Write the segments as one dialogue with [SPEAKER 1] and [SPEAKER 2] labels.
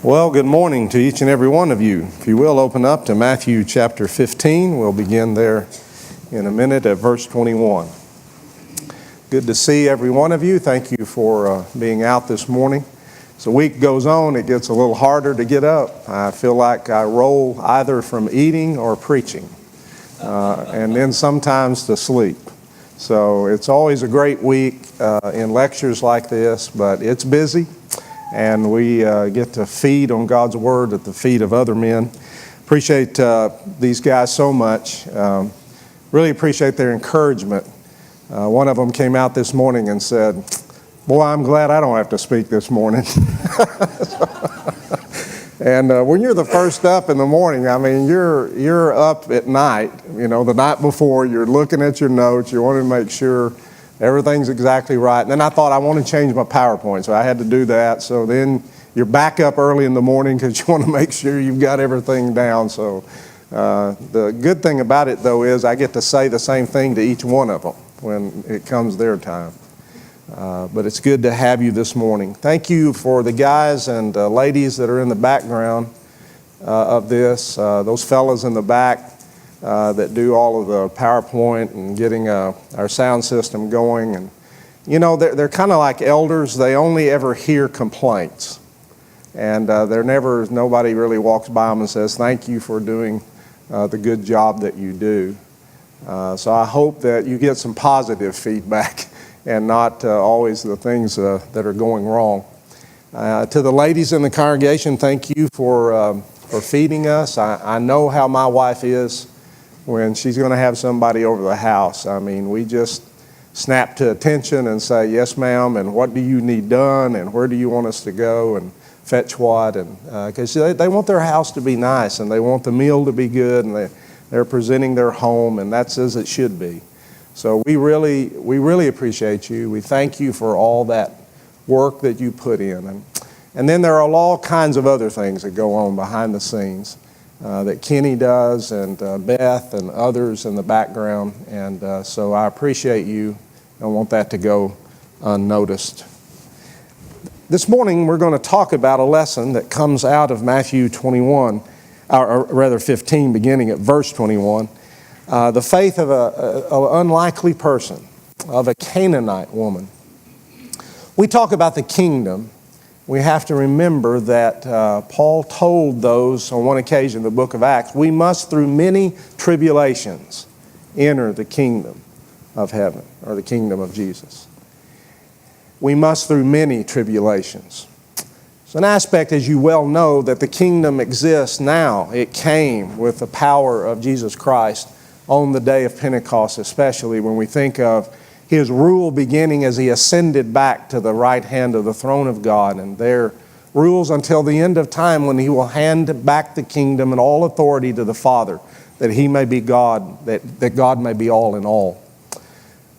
[SPEAKER 1] Well, good morning to each and every one of you. If you will, open up to Matthew chapter 15. We'll begin there in a minute at verse 21. Good to see every one of you. Thank you for being out this morning. As the week goes on, it gets a little harder to get up. I feel like I roll either from eating or preaching, and then sometimes to sleep. So it's always a great week in lectures like this, but it's busy. And we get to feed on God's Word at the feet of other men. Appreciate these guys so much. Really appreciate their encouragement. One of them came out this morning and said, "Boy, I'm glad I don't have to speak this morning." And when you're the first up in the morning, I mean, you're up at night. You know, the night before, you're looking at your notes. You want to make sure everything's exactly right. And then I thought I want to change my PowerPoint, so I had to do that. So then you're back up early in the morning because you want to make sure you've got everything down. So the good thing about it, though, is I get to say the same thing to each one of them when it comes their time. But it's good to have you this morning. Thank you for the guys and ladies that are in the background of this, those fellas in the back. That do all of the PowerPoint and getting our sound system going. And, you know, they're kind of like elders. They only ever hear complaints. And nobody really walks by them and says, "Thank you for doing the good job that you do." So I hope that you get some positive feedback and not always the things that are going wrong. To the ladies in the congregation, thank you for feeding us. I know how my wife is when she's going to have somebody over the house. I mean, we just snap to attention and say, "Yes, ma'am," and "What do you need done?" and "Where do you want us to go?" and "Fetch what?" And because they want their house to be nice, and they want the meal to be good, and they're presenting their home, and that's as it should be. So we really appreciate you. We thank you for all that work that you put in. And then there are all kinds of other things that go on behind the scenes. That Kenny does, and Beth and others in the background. And so I appreciate you. I don't want that to go unnoticed. This morning we're going to talk about a lesson that comes out of Matthew 21, or rather 15, beginning at verse 21. The faith of an unlikely person, of a Canaanite woman. We talk about the kingdom. We have to remember that Paul told those on one occasion in the book of Acts, we must through many tribulations enter the kingdom of heaven, or the kingdom of Jesus. We must through many tribulations. It's an aspect, as you well know, that the kingdom exists now. It came with the power of Jesus Christ on the day of Pentecost, especially when we think of His rule beginning as He ascended back to the right hand of the throne of God, and there rules until the end of time when He will hand back the kingdom and all authority to the Father, that He may be God, that God may be all in all.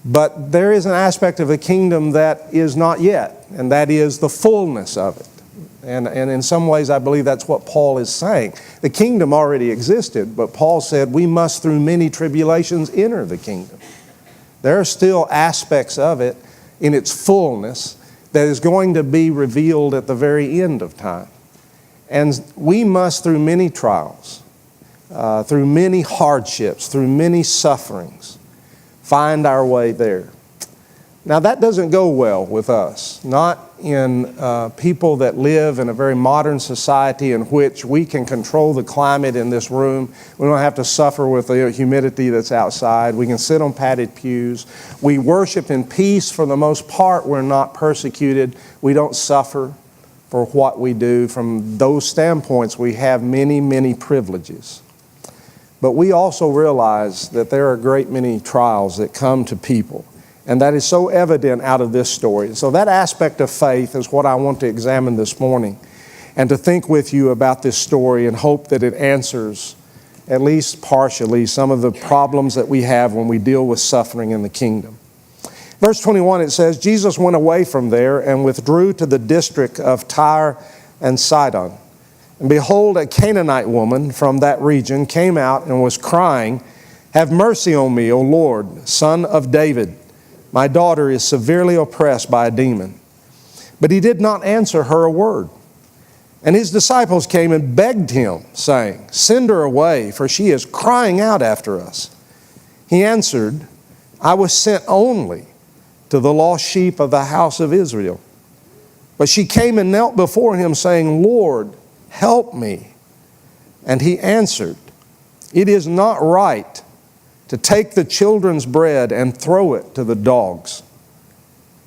[SPEAKER 1] But there is an aspect of the kingdom that is not yet, and that is the fullness of it. And in some ways I believe that's what Paul is saying. The kingdom already existed, but Paul said we must through many tribulations enter the kingdom. There are still aspects of it in its fullness that is going to be revealed at the very end of time. And we must, through many trials, through many hardships, through many sufferings, find our way there. Now that doesn't go well with us, not in people that live in a very modern society in which we can control the climate in this room. We don't have to suffer with the humidity that's outside. We can sit on padded pews. We worship in peace for the most part. We're not persecuted. We don't suffer for what we do. From those standpoints, we have many, many privileges. But we also realize that there are a great many trials that come to people. And that is so evident out of this story. So that aspect of faith is what I want to examine this morning, and to think with you about this story and hope that it answers, at least partially, some of the problems that we have when we deal with suffering in the kingdom. Verse 21, it says, Jesus went away from there and withdrew to the district of Tyre and Sidon. And behold, a Canaanite woman from that region came out and was crying, "Have mercy on me, O Lord, Son of David. My daughter is severely oppressed by a demon." But he did not answer her a word. And his disciples came and begged him, saying, "Send her away, for she is crying out after us." He answered, "I was sent only to the lost sheep of the house of Israel." But she came and knelt before him, saying, "Lord, help me." And he answered, "It is not right to take the children's bread and throw it to the dogs."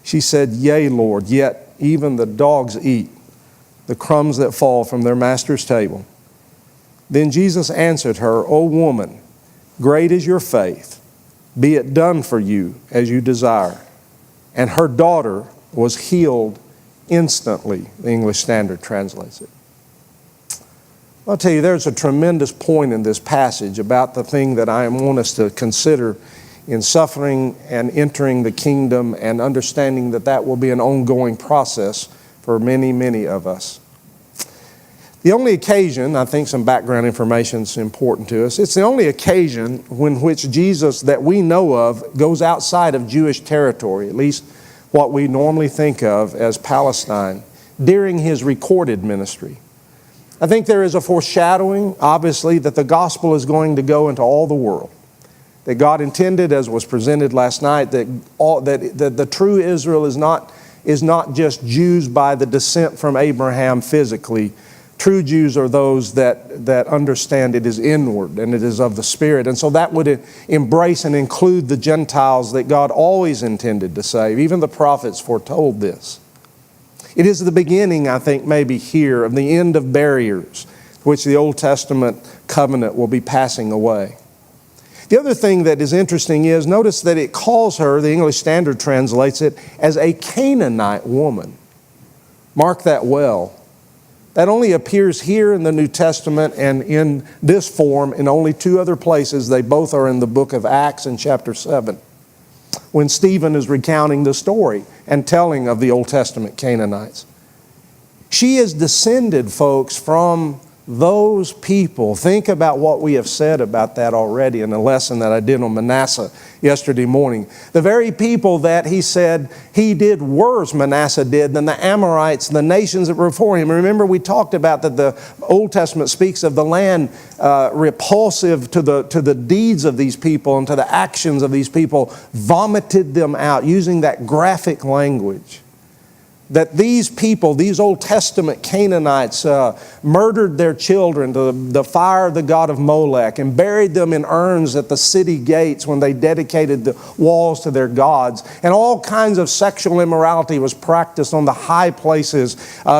[SPEAKER 1] She said, "Yea, Lord, yet even the dogs eat the crumbs that fall from their master's table." Then Jesus answered her, "O woman, great is your faith. Be it done for you as you desire." And her daughter was healed instantly, the English Standard translates it. I'll tell you, there's a tremendous point in this passage about the thing that I want us to consider in suffering and entering the kingdom, and understanding that that will be an ongoing process for many, many of us. The only occasion, I think some background information is important to us, it's the only occasion in which Jesus that we know of goes outside of Jewish territory, at least what we normally think of as Palestine, during his recorded ministry. I think there is a foreshadowing, obviously, that the gospel is going to go into all the world. That God intended, as was presented last night, that the true Israel is not just Jews by the descent from Abraham physically. True Jews are those that understand it is inward and it is of the Spirit. And so that would embrace and include the Gentiles that God always intended to save. Even the prophets foretold this. It is the beginning, I think, maybe here, of the end of barriers, which the Old Testament covenant will be passing away. The other thing that is interesting is, notice that it calls her, the English Standard translates it, as a Canaanite woman. Mark that well. That only appears here in the New Testament and in this form in only two other places. They both are in the book of Acts in chapter 7, when Stephen is recounting the story and telling of the Old Testament Canaanites. She is descended, folks, from those people. Think about what we have said about that already in a lesson that I did on Manasseh yesterday morning. The very people that he said he did worse, Manasseh did, than the Amorites, the nations that were before him. Remember, we talked about that the Old Testament speaks of the land repulsive to the deeds of these people and to the actions of these people, vomited them out, using that graphic language. That these people, these Old Testament Canaanites, murdered their children to the fire of the god of Molech and buried them in urns at the city gates when they dedicated the walls to their gods. And all kinds of sexual immorality was practiced on the high places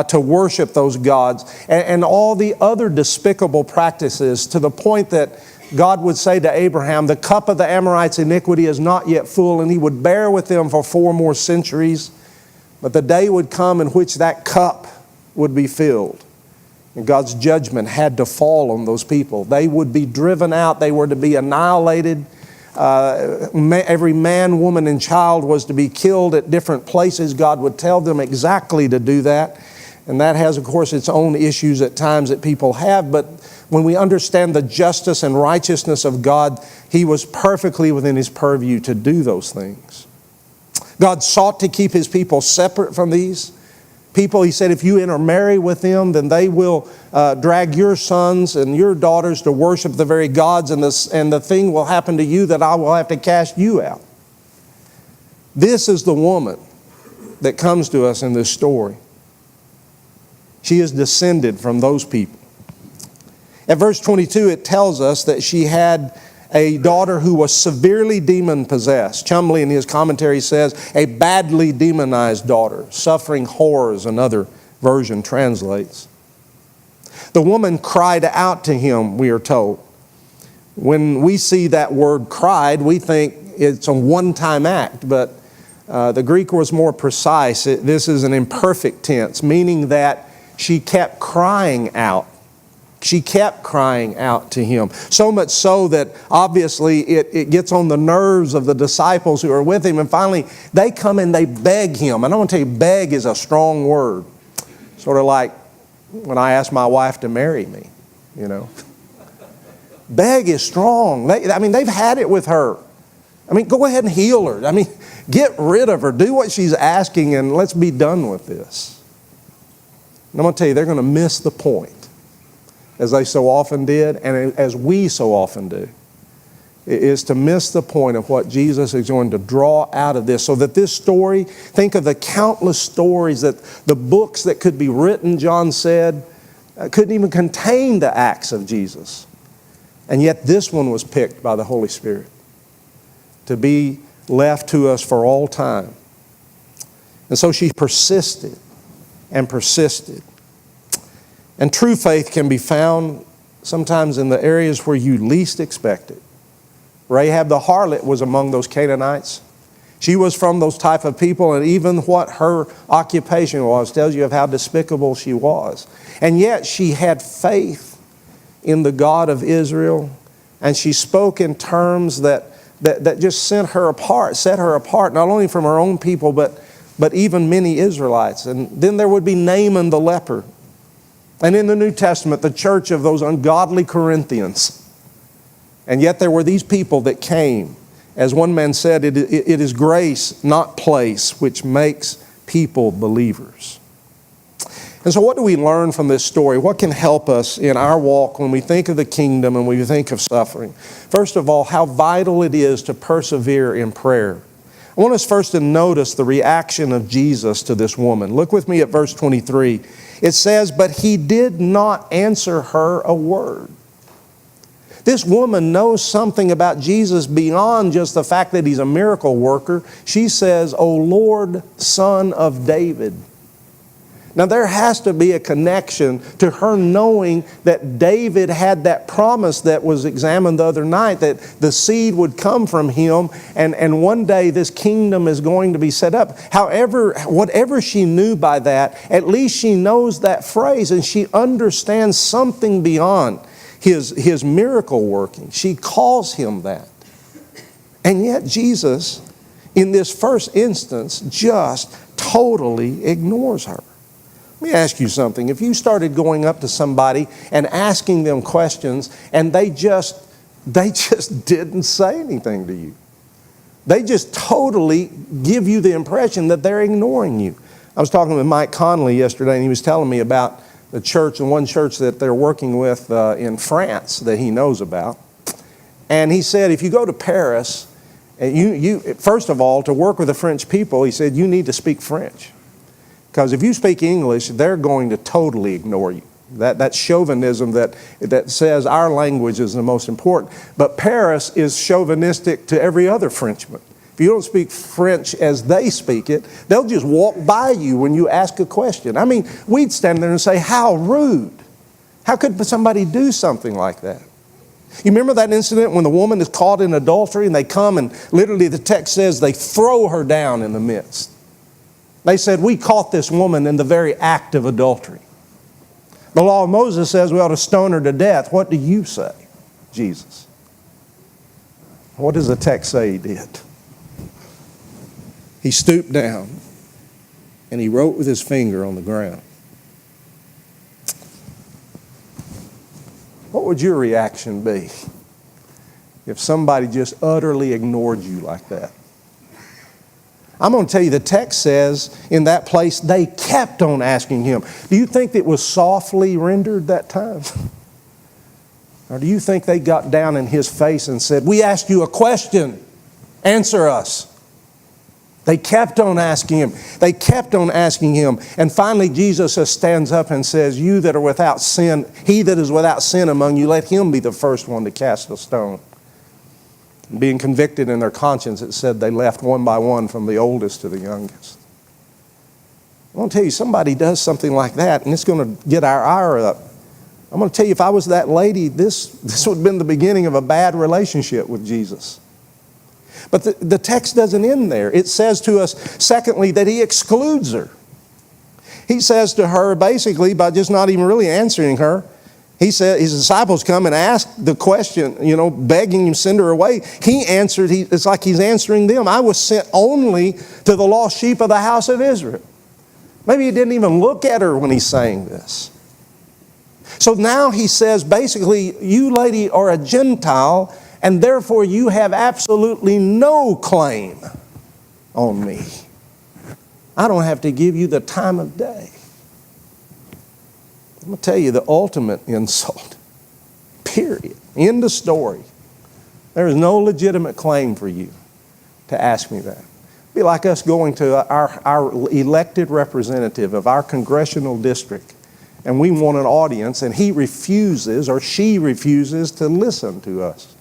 [SPEAKER 1] to worship those gods. And all the other despicable practices, to the point that God would say to Abraham, "The cup of the Amorites' iniquity is not yet full," and he would bear with them for 4 more centuries. But the day would come in which that cup would be filled. And God's judgment had to fall on those people. They would be driven out. They were to be annihilated. Every man, woman, and child was to be killed at different places. God would tell them exactly to do that. And that has, of course, its own issues at times that people have. But when we understand the justice and righteousness of God, He was perfectly within His purview to do those things. God sought to keep His people separate from these people. He said, if you intermarry with them, then they will drag your sons and your daughters to worship the very gods, and the thing will happen to you that I will have to cast you out. This is the woman that comes to us in this story. She is descended from those people. At verse 22, it tells us that she had a daughter who was severely demon-possessed. Chumley in his commentary says, a badly demonized daughter, suffering horrors, another version translates. The woman cried out to him, we are told. When we see that word cried, we think it's a one-time act, but the Greek was more precise. This is an imperfect tense, meaning that she kept crying out. She kept crying out to him. So much so that obviously it gets on the nerves of the disciples who are with him. And finally, they come and they beg him. And I want to tell you, beg is a strong word. Sort of like when I asked my wife to marry me, you know. Beg is strong. They've had it with her. Go ahead and heal her. Get rid of her. Do what she's asking and let's be done with this. And I'm going to tell you, they're going to miss the point, as they so often did, and as we so often do, is to miss the point of what Jesus is going to draw out of this. So that this story, think of the countless stories, that the books that could be written, John said, couldn't even contain the acts of Jesus. And yet this one was picked by the Holy Spirit to be left to us for all time. And so she persisted and persisted. And true faith can be found sometimes in the areas where you least expect it. Rahab the harlot was among those Canaanites. She was from those type of people, and even what her occupation was tells you of how despicable she was. And yet she had faith in the God of Israel, and she spoke in terms that just set her apart, not only from her own people, but even many Israelites. And then there would be Naaman the leper. And in the New Testament, the church of those ungodly Corinthians. And yet there were these people that came. As one man said, it is grace, not place, which makes people believers. And so what do we learn from this story? What can help us in our walk when we think of the kingdom and we think of suffering? First of all, how vital it is to persevere in prayer. I want us first to notice the reaction of Jesus to this woman. Look with me at verse 23. It says, "But he did not answer her a word." This woman knows something about Jesus beyond just the fact that he's a miracle worker. She says, "O Lord, Son of David." Now there has to be a connection to her knowing that David had that promise that was examined the other night, that the seed would come from him, and one day this kingdom is going to be set up. However, whatever she knew by that, at least she knows that phrase, and she understands something beyond his miracle working. She calls him that. And yet Jesus, in this first instance, just totally ignores her. Let me ask you something. If you started going up to somebody and asking them questions and they just didn't say anything to you, they just totally give you the impression that they're ignoring you. I was talking with Mike Conley yesterday, and he was telling me about the church, and one church that they're working with in France that he knows about. And he said, if you go to Paris, and you first of all, to work with the French people, he said, you need to speak French. Because if you speak English, they're going to totally ignore you. That chauvinism that says our language is the most important. But Paris is chauvinistic to every other Frenchman. If you don't speak French as they speak it, they'll just walk by you when you ask a question. I mean, we'd stand there and say, how rude. How could somebody do something like that? You remember that incident when the woman is caught in adultery and they come and literally the text says they throw her down in the midst. They said, we caught this woman in the very act of adultery. The law of Moses says we ought to stone her to death. What do you say, Jesus? What does the text say he did? He stooped down and he wrote with his finger on the ground. What would your reaction be if somebody just utterly ignored you like that? I'm going to tell you, the text says in that place they kept on asking him. Do you think it was softly rendered that time? Or do you think they got down in his face and said, we asked you a question, answer us? They kept on asking him. They kept on asking him. And finally Jesus stands up and says, you that are without sin, he that is without sin among you, let him be the first one to cast a stone. Being convicted in their conscience, it said they left one by one from the oldest to the youngest. I want to tell you, somebody does something like that and it's going to get our ire up. I'm going to tell you, if I was that lady, this would have been the beginning of a bad relationship with Jesus. But the text doesn't end there. It says to us, secondly, that he excludes her. He says to her, basically, by just not even really answering her, he said, his disciples come and ask the question, begging him, send her away. He answered, it's like he's answering them. I was sent only to the lost sheep of the house of Israel. Maybe he didn't even look at her when he's saying this. So now he says, basically, you lady are a Gentile, and therefore you have absolutely no claim on me. I don't have to give you the time of day. I'm going to tell you the ultimate insult. Period. End of story. There is no legitimate claim for you to ask me that. It'd be like us going to our elected representative of our congressional district, and we want an audience, and he refuses or she refuses to listen to us.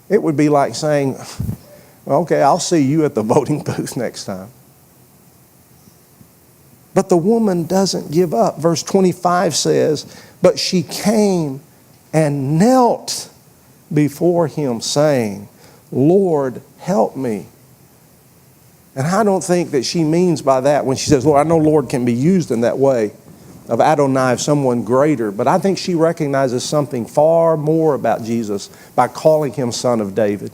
[SPEAKER 1] It would be like saying, okay, I'll see you at the voting booth next time. But the woman doesn't give up. Verse 25 says, but she came and knelt before him, saying, Lord, help me. And I don't think that she means by that when she says, Lord, I know Lord can be used in that way of Adonai, of someone greater, but I think she recognizes something far more about Jesus by calling him Son of David.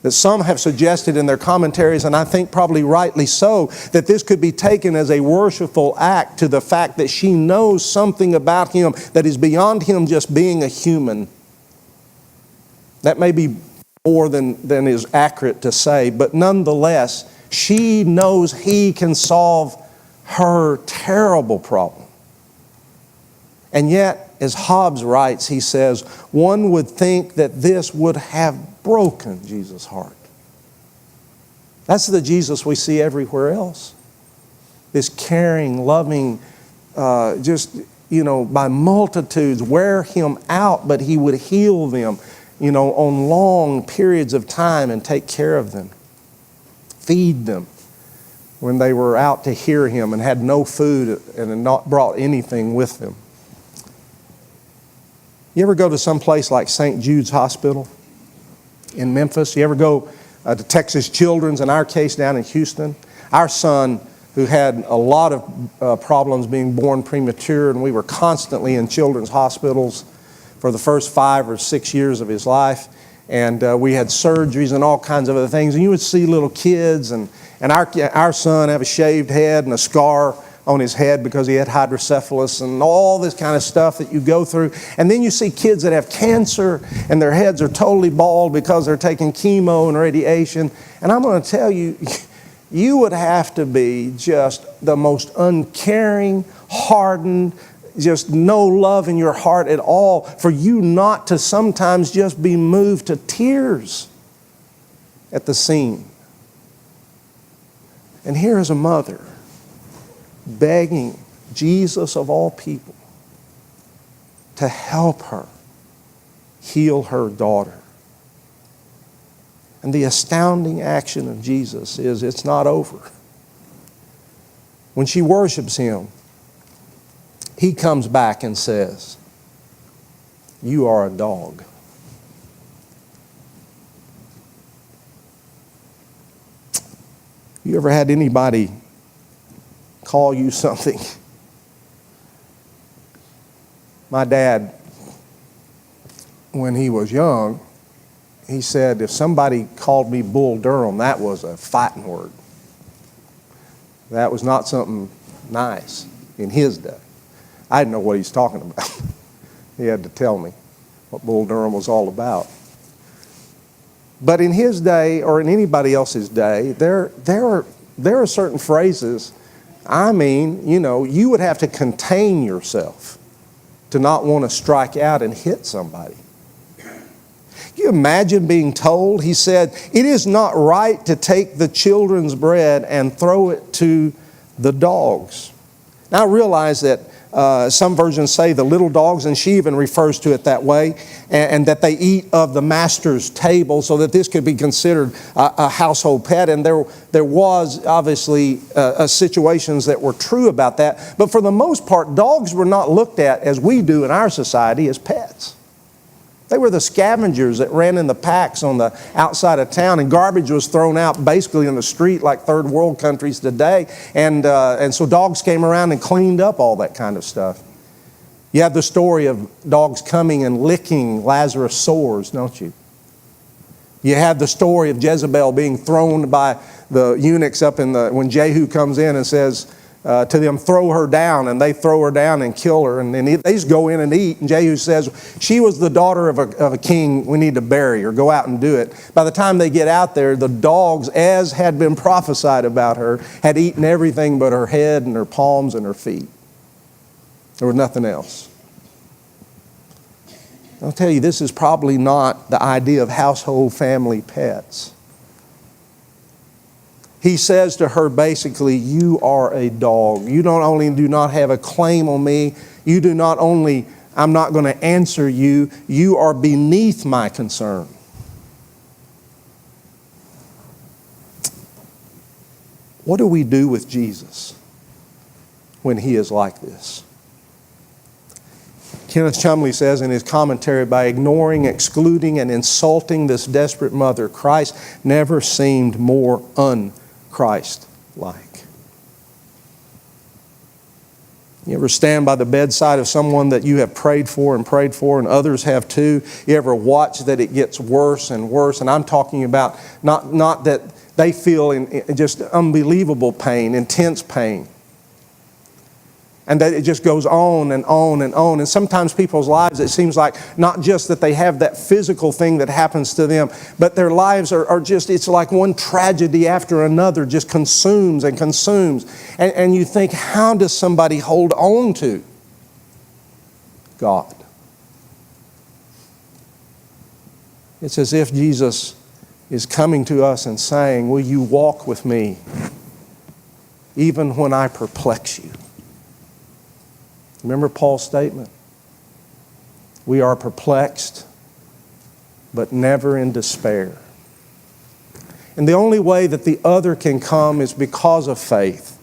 [SPEAKER 1] That some have suggested in their commentaries, and I think probably rightly so, that this could be taken as a worshipful act to the fact that she knows something about him that is beyond him just being a human. That may be more than is accurate to say, but nonetheless, she knows he can solve her terrible problem. And yet, as Hobbes writes, he says, one would think that this would have broken Jesus' heart. That's the Jesus we see everywhere else. This caring, loving, by multitudes, wear him out, but he would heal them, on long periods of time and take care of them. Feed them when they were out to hear him and had no food and had not brought anything with them. You ever go to some place like St. Jude's Hospital in Memphis? You ever go to Texas Children's, in our case down in Houston? Our son, who had a lot of problems being born premature, and we were constantly in children's hospitals for the first 5 or 6 years of his life. And we had surgeries and all kinds of other things. And you would see little kids, and our son have a shaved head and a scar on his head because he had hydrocephalus and all this kind of stuff that you go through. And then you see kids that have cancer and their heads are totally bald because they're taking chemo and radiation. And I'm going to tell you, you would have to be just the most uncaring, hardened, just no love in your heart at all for you not to sometimes just be moved to tears at the scene. And here is a mother begging Jesus of all people to help her heal her daughter. And the astounding action of Jesus is it's not over. When she worships him, he comes back and says, you are a dog. You ever had anybody call you something? My dad, when he was young, he said if somebody called me Bull Durham, that was a fighting word. That was not something nice in his day. I didn't know what he's talking about. He had to tell me what Bull Durham was all about. But in his day, or in anybody else's day, there are certain phrases. I mean, you would have to contain yourself to not want to strike out and hit somebody. Can you imagine being told? He said, it is not right to take the children's bread and throw it to the dogs. Now I realize that some versions say the little dogs, and she even refers to it that way, and that they eat of the master's table, so that this could be considered a household pet. And there was obviously situations that were true about that. But for the most part, dogs were not looked at as we do in our society as pets. They were the scavengers that ran in the packs on the outside of town, and garbage was thrown out basically in the street like third world countries today. And so dogs came around and cleaned up all that kind of stuff. You have the story of dogs coming and licking Lazarus' sores, don't you? You have the story of Jezebel being thrown by the eunuchs when Jehu comes in and says to them, throw her down, and they throw her down and kill her, and then they just go in and eat. And Jehu says, she was the daughter of a king, we need to bury her, go out and do it. By the time they get out there, the dogs, as had been prophesied about her, had eaten everything but her head and her palms and her feet. There was nothing else. I'll tell you, this is probably not the idea of household family pets. He says to her basically, you are a dog. You not only do not have a claim on me, you do not only, I'm not going to answer you, you are beneath my concern. What do we do with Jesus when He is like this? Kenneth Chumley says in his commentary, by ignoring, excluding, and insulting this desperate mother, Christ never seemed more un-Christ-like. You ever stand by the bedside of someone that you have prayed for, and others have too? You ever watch that it gets worse and worse? And I'm talking about not that they feel in just unbelievable pain, intense pain. And that it just goes on and on and on. And sometimes people's lives, it seems like not just that they have that physical thing that happens to them, but their lives are just, it's like one tragedy after another just consumes and consumes. And you think, how does somebody hold on to God? It's as if Jesus is coming to us and saying, will you walk with me even when I perplex you? Remember Paul's statement? We are perplexed, but never in despair. And the only way that the other can come is because of faith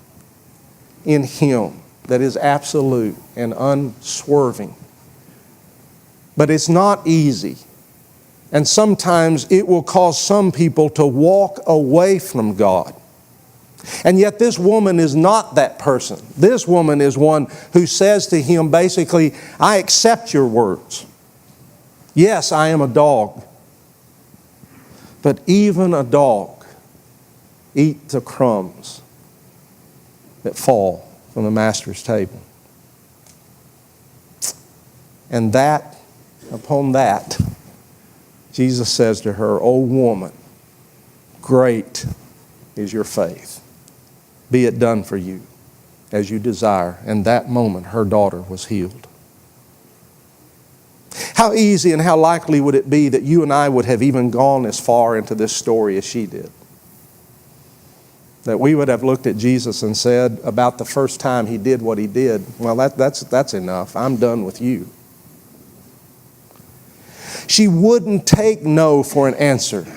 [SPEAKER 1] in Him that is absolute and unswerving. But it's not easy. And sometimes it will cause some people to walk away from God. And yet this woman is not that person. This woman is one who says to Him basically, I accept your words. Yes, I am a dog. But even a dog eats the crumbs that fall from the master's table. And that, upon that, Jesus says to her, O woman, great is your faith. Be it done for you as you desire. And that moment, her daughter was healed. How easy and how likely would it be that you and I would have even gone as far into this story as she did? That we would have looked at Jesus and said about the first time He did what He did, well, that's enough. I'm done with you. She wouldn't take no for an answer.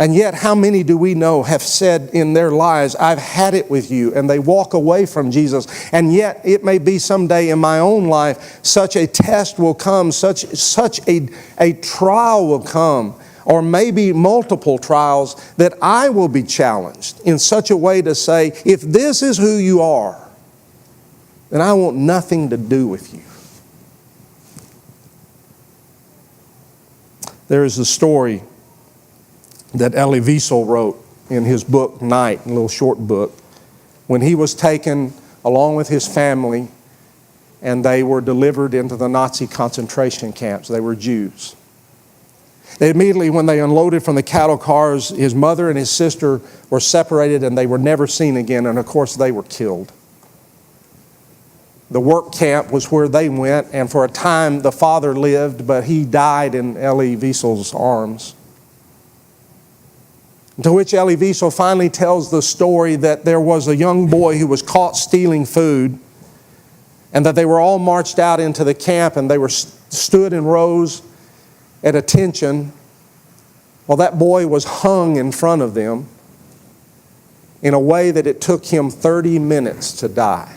[SPEAKER 1] And yet, how many do we know have said in their lives, I've had it with you, and they walk away from Jesus. And yet, it may be someday in my own life, such a test will come, such a trial will come, or maybe multiple trials, that I will be challenged in such a way to say, if this is who you are, then I want nothing to do with you. There is a story that Elie Wiesel wrote in his book, Night, a little short book, when he was taken along with his family and they were delivered into the Nazi concentration camps. They were Jews. They immediately, when they unloaded from the cattle cars, his mother and his sister were separated and they were never seen again, and of course they were killed. The work camp was where they went, and for a time the father lived, but he died in Elie Wiesel's arms. To which Elie Wiesel finally tells the story that there was a young boy who was caught stealing food, and that they were all marched out into the camp and they were stood in rows at attention while that boy was hung in front of them in a way that it took him 30 minutes to die.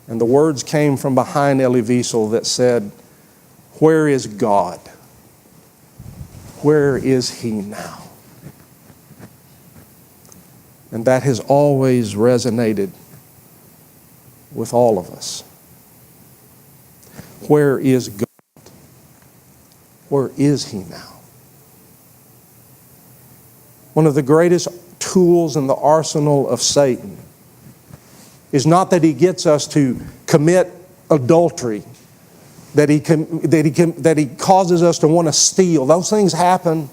[SPEAKER 1] And the words came from behind Elie Wiesel that said, where is God? Where is He now? And that has always resonated with all of us. Where is God? Where is He now? One of the greatest tools in the arsenal of Satan is not that he gets us to commit adultery, that he causes us to want to steal. Those things happen.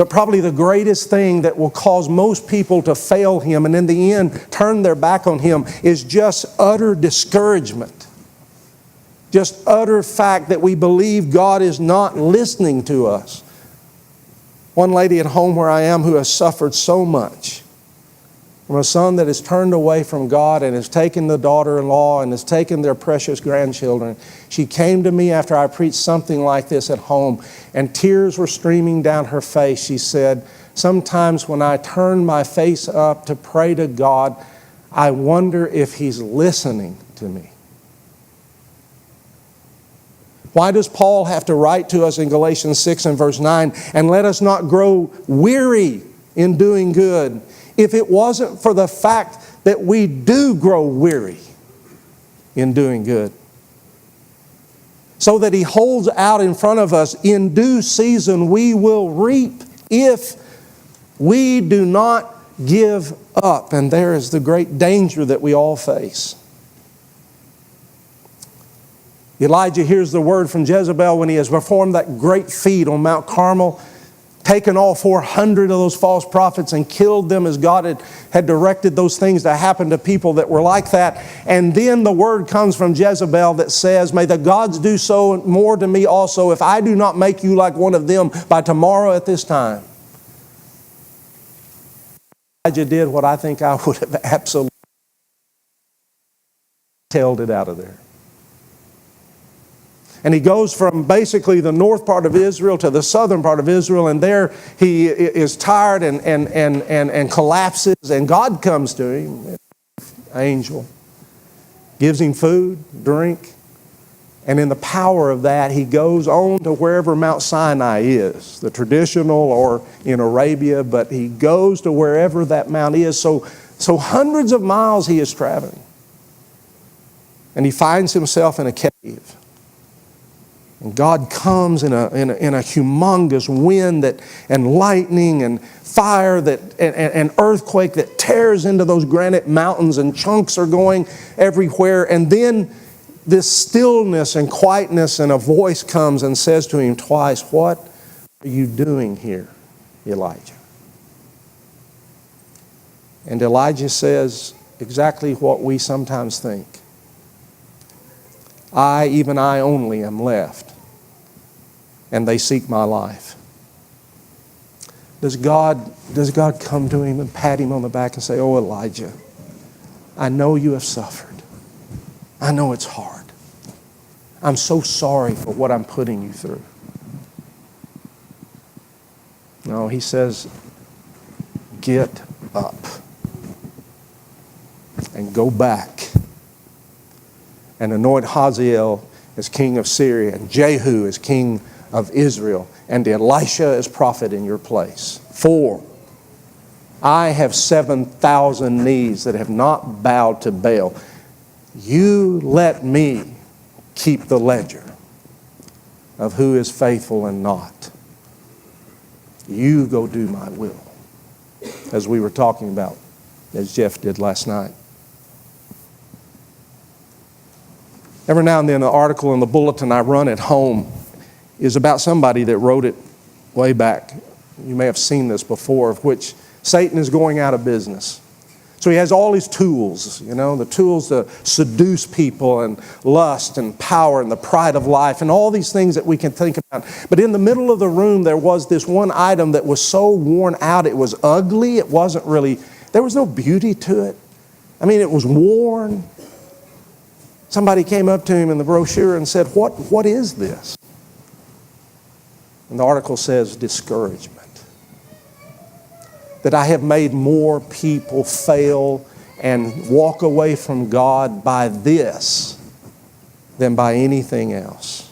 [SPEAKER 2] But probably the greatest thing that will cause most people to fail Him and in the end turn their back on Him is just utter discouragement. Just utter fact that we believe God is not listening to us. One lady at home where I am who has suffered so much from a son that has turned away from God and has taken the daughter-in-law and has taken their precious grandchildren. She came to me after I preached something like this at home, and tears were streaming down her face. She said, "Sometimes when I turn my face up to pray to God, I wonder if He's listening to me." Why does Paul have to write to us in Galatians 6 and verse 9, "And let us not grow weary in doing good"? If it wasn't for the fact that we do grow weary in doing good. So that He holds out in front of us, in due season we will reap if we do not give up. And there is the great danger that we all face. Elijah hears the word from Jezebel when he has performed that great feat on Mount Carmel, taken all 400 of those false prophets and killed them as God had directed those things to happen to people that were like that. And then the word comes from Jezebel that says, "May the gods do so more to me also if I do not make you like one of them by tomorrow at this time." Elijah did what I think I would have absolutely tailed it out of there. And he goes from basically the north part of Israel to the southern part of Israel, and there he is tired and collapses, and God comes to him, angel, gives him food, drink, and in the power of that he goes on to wherever Mount Sinai is, the traditional or in Arabia, but he goes to wherever that mount is. So hundreds of miles he is traveling, and he finds himself in a cave. And God comes in a humongous wind and lightning and fire and earthquake that tears into those granite mountains, and chunks are going everywhere. And then this stillness and quietness, and a voice comes and says to him twice, "What are you doing here, Elijah?" And Elijah says exactly what we sometimes think. Even I only am left, and they seek my life." Does God come to him and pat him on the back and say, "Oh, Elijah, I know you have suffered. I know it's hard. I'm so sorry for what I'm putting you through"? No, he says, "Get up and go back and anoint Hazael as king of Syria, and Jehu as king of Israel, and Elisha as prophet in your place. For I have 7,000 knees that have not bowed to Baal. You let me keep the ledger of who is faithful and not. You go do my will," as we were talking about, as Jeff did last night. Every now and then, an article in the bulletin I run at home is about somebody that wrote it way back. You may have seen this before, of which Satan is going out of business. So he has all his tools, the tools to seduce people, and lust and power and the pride of life and all these things that we can think about. But in the middle of the room, there was this one item that was so worn out, it was ugly. It wasn't really, there was no beauty to it. I mean, it was worn. Somebody came up to him in the brochure and said, what is this? And the article says, discouragement. That I have made more people fail and walk away from God by this than by anything else.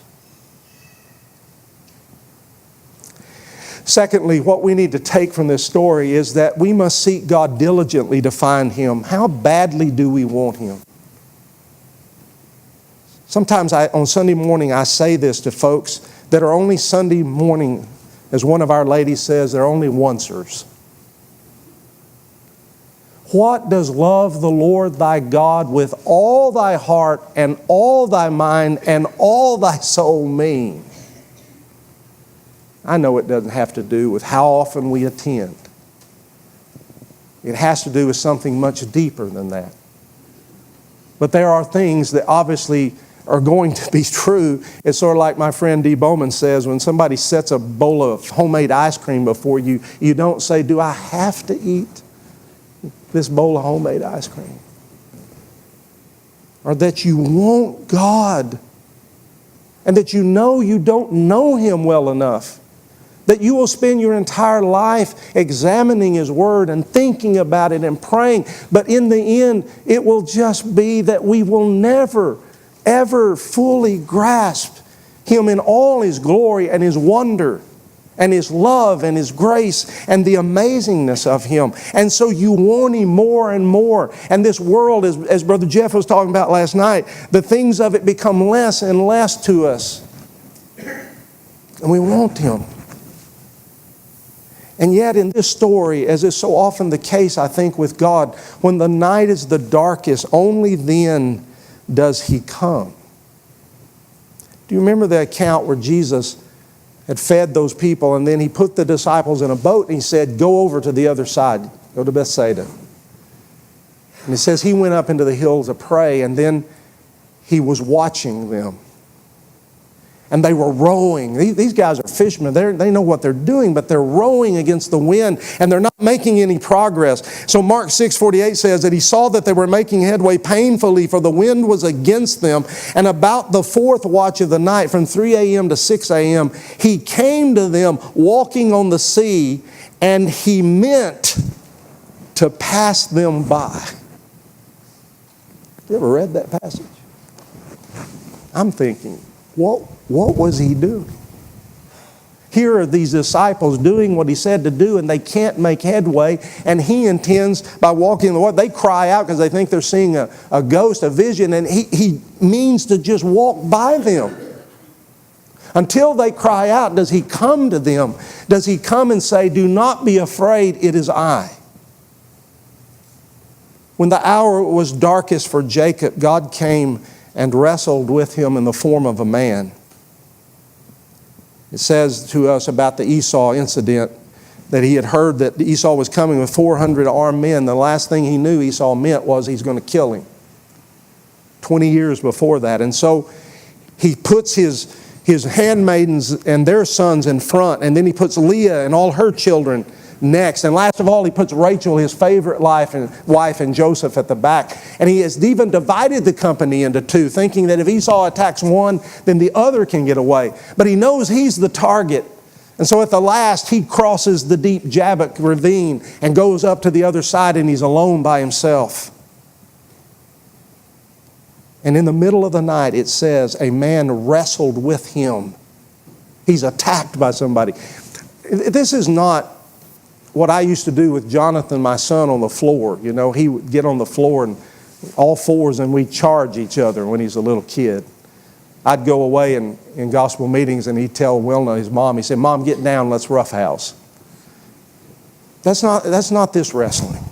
[SPEAKER 2] Secondly, what we need to take from this story is that we must seek God diligently to find Him. How badly do we want Him? Sometimes on Sunday morning I say this to folks that are only Sunday morning, as one of our ladies says, they're only oncers. What does love the Lord thy God with all thy heart and all thy mind and all thy soul mean? I know it doesn't have to do with how often we attend. It has to do with something much deeper than that. But there are things that obviously are going to be true. It's sort of like my friend Dee Bowman says, when somebody sets a bowl of homemade ice cream before you, you don't say, do I have to eat this bowl of homemade ice cream? Or that you want God, and that you know you don't know Him well enough, that you will spend your entire life examining His Word and thinking about it and praying, but in the end it will just be that we will never, ever fully grasp Him in all His glory and His wonder and His love and His grace and the amazingness of Him. And so you want Him more and more. And this world, as Brother Jeff was talking about last night, the things of it become less and less to us. And we want Him. And yet in this story, as is so often the case, I think, with God, when the night is the darkest, only then does He come. Do you remember the account where Jesus had fed those people, and then He put the disciples in a boat and He said, go over to the other side, go to Bethsaida. And it says He went up into the hills to pray, and then He was watching them. And they were rowing. These guys are fishermen. They know what they're doing, but they're rowing against the wind, and they're not making any progress. So Mark 6:48 says that He saw that they were making headway painfully, for the wind was against them. And about the fourth watch of the night, from 3 a.m. to 6 a.m., He came to them walking on the sea, and He meant to pass them by. You ever read that passage? I'm thinking, what was He doing? Here are these disciples doing what He said to do, and they can't make headway, and He intends, by walking in the water, they cry out because they think they're seeing a ghost, a vision, and He means to just walk by them. Until they cry out, does He come to them? Does He come and say, do not be afraid, it is I? When the hour was darkest for Jacob, God came and wrestled with him in the form of a man. It says to us about the Esau incident that he had heard that Esau was coming with 400 armed men. The last thing he knew Esau meant was he's going to kill him. 20 years before that. And so he puts his handmaidens and their sons in front, and then he puts Leah and all her children next. And last of all, he puts Rachel, his favorite wife, and Joseph at the back. And he has even divided the company into two, thinking that if Esau attacks one, then the other can get away. But he knows he's the target. And so at the last, he crosses the deep Jabbok ravine and goes up to the other side, and he's alone by himself. And in the middle of the night, it says, a man wrestled with him. He's attacked by somebody. This is not what I used to do with Jonathan, my son, on the floor. You know, he would get on the floor and all fours, and we'd charge each other when he's a little kid. I'd go away in gospel meetings, and he'd tell Wilna, his mom, he said, Mom, get down, let's roughhouse. That's not this wrestling.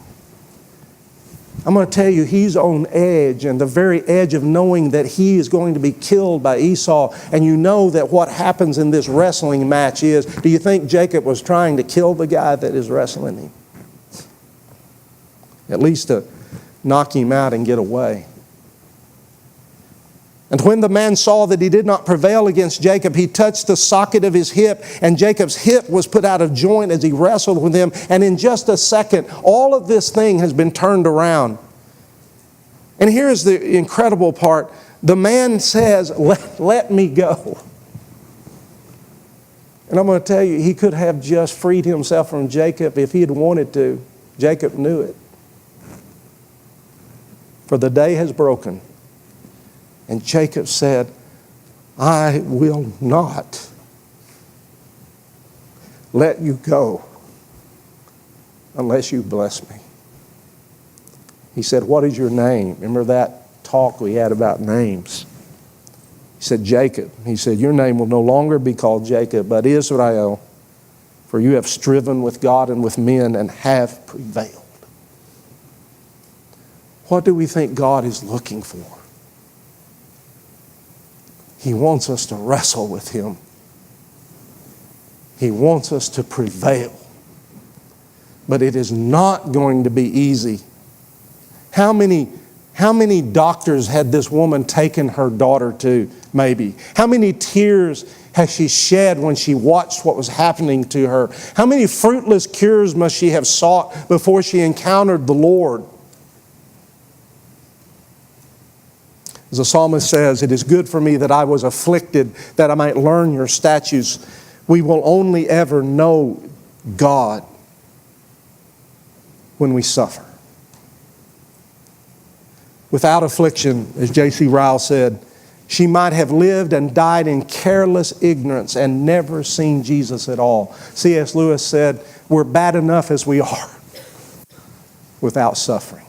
[SPEAKER 2] I'm going to tell you, he's on edge, and the very edge of knowing that he is going to be killed by Esau. And you know that what happens in this wrestling match is, do you think Jacob was trying to kill the guy that is wrestling him? At least to knock him out and get away. And when the man saw that he did not prevail against Jacob, he touched the socket of his hip, and Jacob's hip was put out of joint as he wrestled with him. And in just a second, all of this thing has been turned around. And here's the incredible part. The man says, let me go. And I'm going to tell you, he could have just freed himself from Jacob if he had wanted to. Jacob knew it. For the day has broken. And Jacob said, I will not let you go unless you bless me. He said, what is your name? Remember that talk we had about names? He said, Jacob. He said, your name will no longer be called Jacob, but Israel, for you have striven with God and with men and have prevailed. What do we think God is looking for? He wants us to wrestle with Him. He wants us to prevail. But it is not going to be easy. How many doctors had this woman taken her daughter to, maybe? How many tears has she shed when she watched what was happening to her? How many fruitless cures must she have sought before she encountered the Lord? As the psalmist says, "It is good for me that I was afflicted, that I might learn your statutes." We will only ever know God when we suffer. Without affliction, as J.C. Ryle said, she might have lived and died in careless ignorance and never seen Jesus at all. C.S. Lewis said, "We're bad enough as we are without suffering."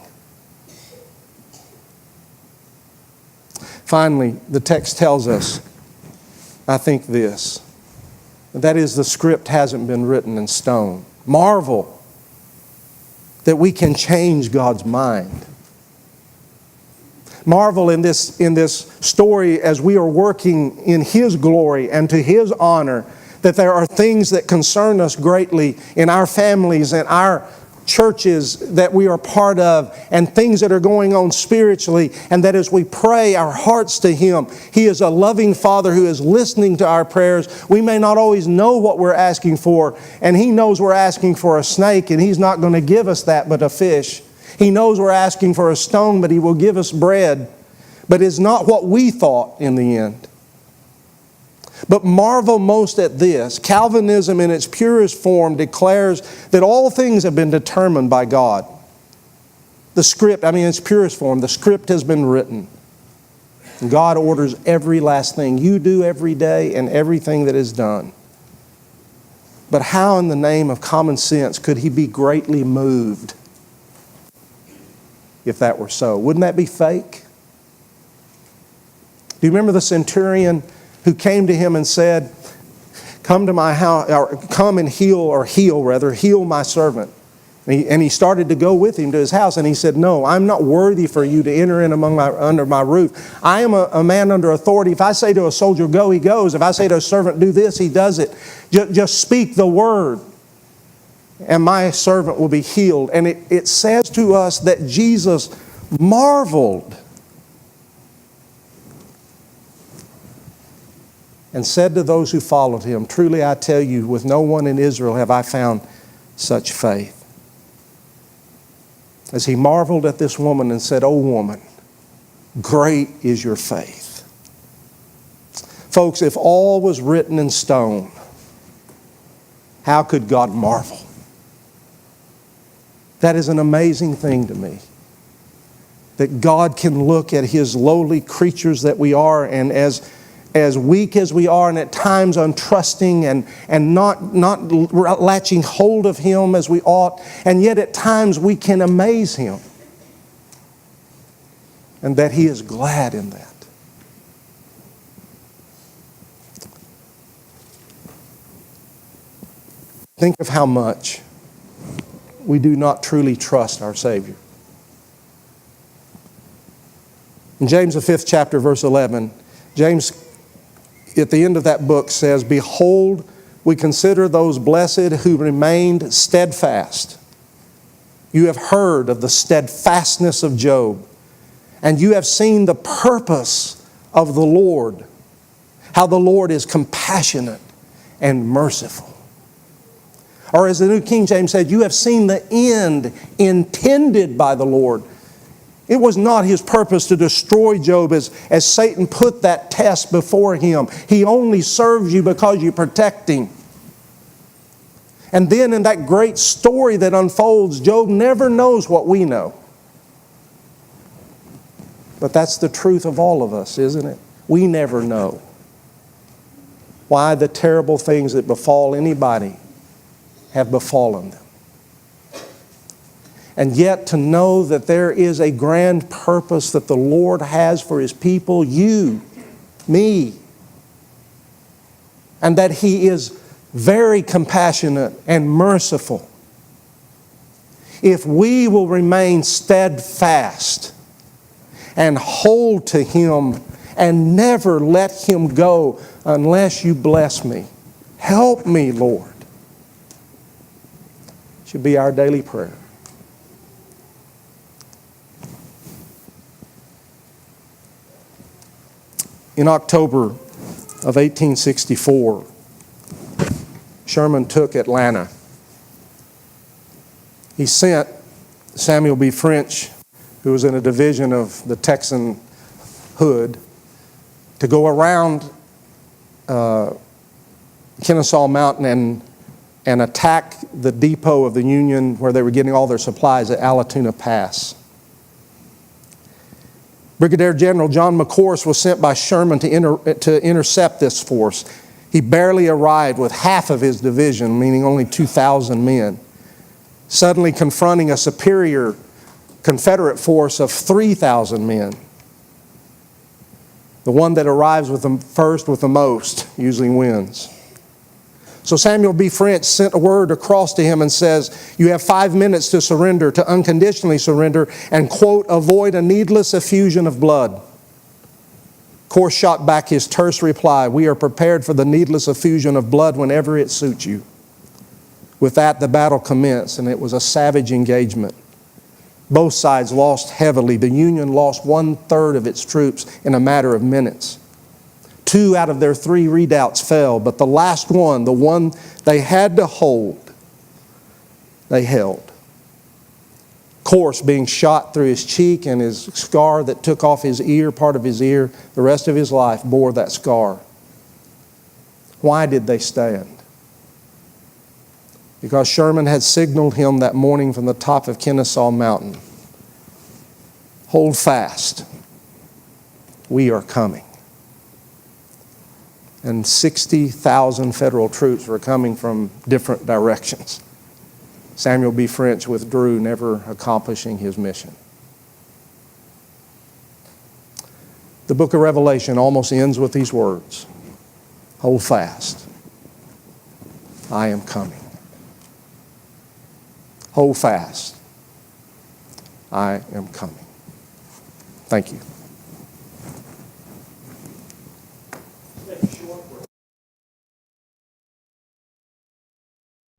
[SPEAKER 2] Finally, the text tells us, I think this, that is, the script hasn't been written in stone. Marvel that we can change God's mind. Marvel in this story as we are working in His glory and to His honor, that there are things that concern us greatly in our families and our churches that we are part of, and things that are going on spiritually, and that as we pray our hearts to Him, He is a loving Father who is listening to our prayers. We may not always know what we're asking for, and He knows we're asking for a snake, and He's not going to give us that but a fish. He knows we're asking for a stone, but He will give us bread. But it's not what we thought in the end. But marvel most at this. Calvinism in its purest form declares that all things have been determined by God. The script, in its purest form, the script has been written. God orders every last thing you do every day and everything that is done. But how in the name of common sense could He be greatly moved if that were so? Wouldn't that be fake? Do you remember the centurion who came to Him and said, "Come to my house, or come and heal my servant"? And he started to go with him to his house, and he said, "No, I'm not worthy for you to enter in under my roof. I am a man under authority. If I say to a soldier, go, he goes. If I say to a servant, do this, he does it. Just speak the word, and my servant will be healed." And it says to us that Jesus marveled and said to those who followed Him, "Truly I tell you, with no one in Israel have I found such faith." As He marveled at this woman and said, "O woman, great is your faith." Folks, if all was written in stone, how could God marvel? That is an amazing thing to me. That God can look at His lowly creatures that we are, and as weak as we are, and at times untrusting and not latching hold of Him as we ought, and yet at times we can amaze Him. And that He is glad in that. Think of how much we do not truly trust our Savior. In James, the 5th chapter, verse 11, James, at the end of that book, says, "Behold, we consider those blessed who remained steadfast. You have heard of the steadfastness of Job, and you have seen the purpose of the Lord, how the Lord is compassionate and merciful." Or as the New King James said, "You have seen the end intended by the Lord." It was not His purpose to destroy Job as Satan put that test before him. He only serves you because you protect him. And then in that great story that unfolds, Job never knows what we know. But that's the truth of all of us, isn't it? We never know why the terrible things that befall anybody have befallen them. And yet to know that there is a grand purpose that the Lord has for His people, you, me, and that He is very compassionate and merciful. If we will remain steadfast and hold to Him and never let Him go unless you bless me, Help me, Lord. Should be our daily prayer. In October of 1864, Sherman took Atlanta. He sent Samuel B. French, who was in a division of the Texan Hood, to go around Kennesaw Mountain and attack the depot of the Union where they were getting all their supplies at Allatoona Pass. Brigadier General John McCorse was sent by Sherman to intercept this force. He barely arrived with half of his division, meaning only 2,000 men, suddenly confronting a superior Confederate force of 3,000 men. The one that arrives with the first with the most usually wins. So Samuel B. French sent a word across to him and says, you have 5 minutes to surrender, to unconditionally surrender, and, quote, avoid a needless effusion of blood. Corse shot back his terse reply, we are prepared for the needless effusion of blood whenever it suits you. With that, the battle commenced, and it was a savage engagement. Both sides lost heavily. The Union lost 1/3 of its troops in a matter of minutes. 2 out of their 3 redoubts fell, but the last one, the one they had to hold, they held. Corse being shot through his cheek, and his scar that took off his ear, part of his ear, the rest of his life bore that scar. Why did they stand? Because Sherman had signaled him that morning from the top of Kennesaw Mountain, hold fast, we are coming. And 60,000 federal troops were coming from different directions. Samuel B. French withdrew, never accomplishing his mission. The book of Revelation almost ends with these words, hold fast, I am coming. Hold fast, I am coming. Thank you.